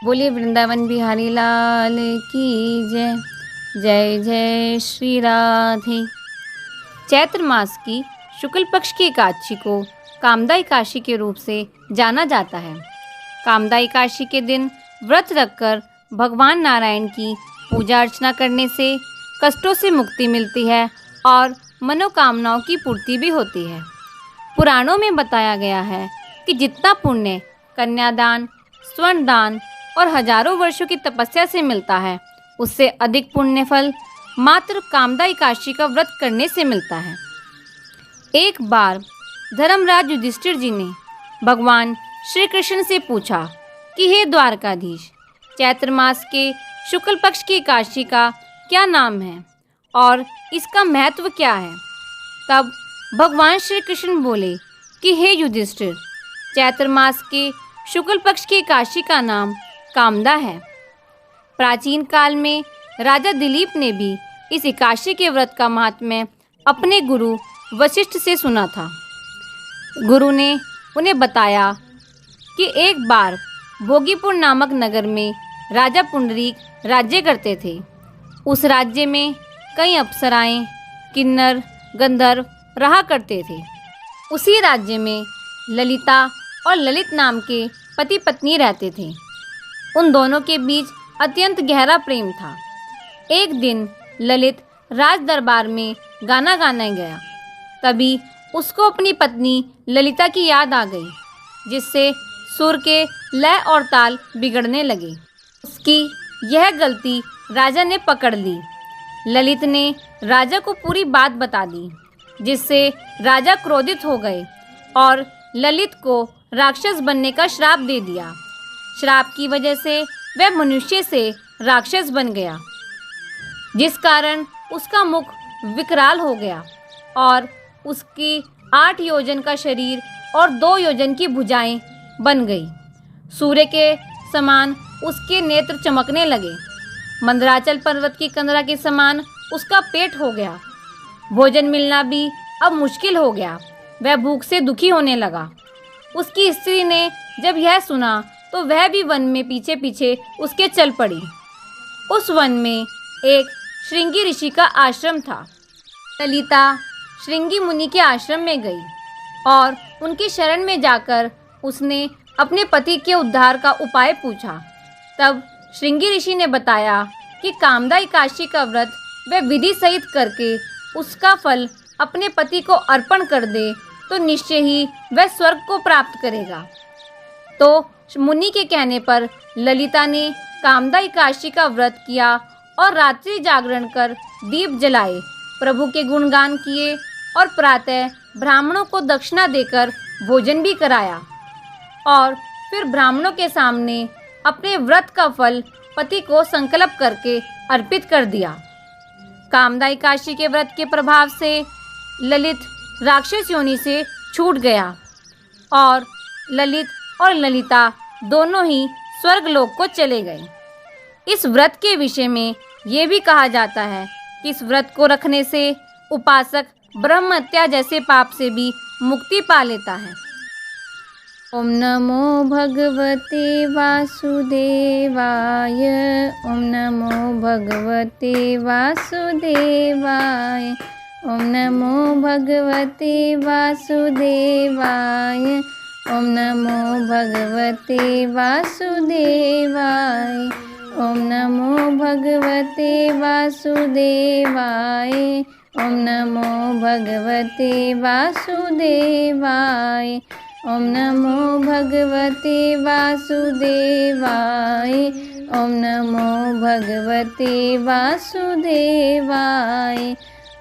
बोलिए वृंदावन बिहारी लाल की जय। जय जय श्री राधे। चैत्र मास की शुक्ल पक्ष की एकादशी को कामदा एकादशी के रूप से जाना जाता है। कामदा एकादशी के दिन व्रत रखकर भगवान नारायण की पूजा अर्चना करने से कष्टों से मुक्ति मिलती है और मनोकामनाओं की पूर्ति भी होती है। पुराणों में बताया गया है कि जितना पुण्य कन्यादान, स्वर्ण दान और हजारों वर्षों की तपस्या से मिलता है, उससे अधिक पुण्य फल मात्र कामदा एकादशी का व्रत करने से मिलता है। एक बार धर्मराज युधिष्ठिर जी ने भगवान श्री कृष्ण से पूछा कि हे द्वारकाधीश, चैत्र मास के शुक्ल पक्ष की एकादशी का क्या नाम है और इसका महत्व क्या है। तब भगवान श्री कृष्ण बोले कि हे युधिष्ठिर, चैत्र मास के शुक्ल पक्ष की एकादशी का नाम कामदा है। प्राचीन काल में राजा दिलीप ने भी इस एकादशी के व्रत का महात्म्य अपने गुरु वशिष्ठ से सुना था। गुरु ने उन्हें बताया कि एक बार भोगीपुर नामक नगर में राजा पुंडरीक राज्य करते थे। उस राज्य में कई अप्सराएं, किन्नर, गंधर्व रहा करते थे। उसी राज्य में ललिता और ललित नाम के पति पत्नी रहते थे। उन दोनों के बीच अत्यंत गहरा प्रेम था। एक दिन ललित राज दरबार में गाना गाने गया। तभी उसको अपनी पत्नी ललिता की याद आ गई, जिससे सुर के लय और ताल बिगड़ने लगे। उसकी यह गलती राजा ने पकड़ ली। ललित ने राजा को पूरी बात बता दी, जिससे राजा क्रोधित हो गए और ललित को राक्षस बनने का श्राप दे दिया। श्राप की वजह से वह मनुष्य से राक्षस बन गया, जिस कारण उसका मुख विकराल हो गया और उसकी 8 योजन का शरीर और 2 योजन की भुजाएं बन गई। सूर्य के समान उसके नेत्र चमकने लगे। मंदराचल पर्वत की कंदरा के समान उसका पेट हो गया। भोजन मिलना भी अब मुश्किल हो गया। वह भूख से दुखी होने लगा। उसकी स्त्री ने जब यह सुना तो वह भी वन में पीछे पीछे उसके चल पड़ी। उस वन में एक श्रृंगी ऋषि का आश्रम था। ललिता श्रृंगी मुनि के आश्रम में गई और उनकी शरण में जाकर उसने अपने पति के उद्धार का उपाय पूछा। तब श्रृंगी ऋषि ने बताया कि कामदा एकादशी का व्रत वह विधि सहित करके उसका फल अपने पति को अर्पण कर दे तो निश्चय ही वह स्वर्ग को प्राप्त करेगा। तो मुनि के कहने पर ललिता ने कामदा एकादशी का व्रत किया और रात्रि जागरण कर दीप जलाए, प्रभु के गुणगान किए और प्रातः ब्राह्मणों को दक्षिणा देकर भोजन भी कराया और फिर ब्राह्मणों के सामने अपने व्रत का फल पति को संकल्प करके अर्पित कर दिया। कामदा एकादशी के व्रत के प्रभाव से ललित राक्षस योनि से छूट गया और ललित और ललिता दोनों ही स्वर्गलोक को चले गए। इस व्रत के विषय में ये भी कहा जाता है कि इस व्रत को रखने से उपासक ब्रह्म हत्या जैसे पाप से भी मुक्ति पा लेता है। ओम नमो भगवते वासुदेवाय। ओम नमो भगवते वासुदेवाय। ओम नमो भगवते वासुदेवाय। ओम नमो भगवते वासुदेवाय। ओम नमो भगवते वासुदेवाय। ओम नमो भगवते वासुदेवाय। ओम नमो भगवते वासुदेवाय। ओम नमो भगवते वासुदेवाय।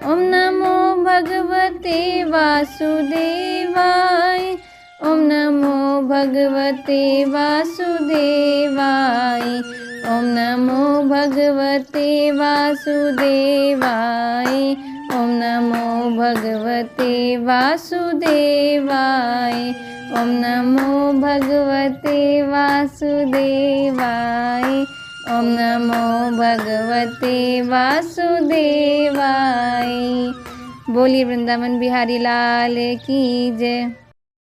ओम नमो भगवते वासुदेवाय। ओम नमो भगवते वासुदेवाय। ओम नमो भगवते वासुदेवाय। ओम नमो भगवते वासुदेवाय। ओम नमो भगवते वासुदेवाय। ओम नमो भगवते वासुदेवाय। बोलिए वृंदावन बिहारी लाल की जय।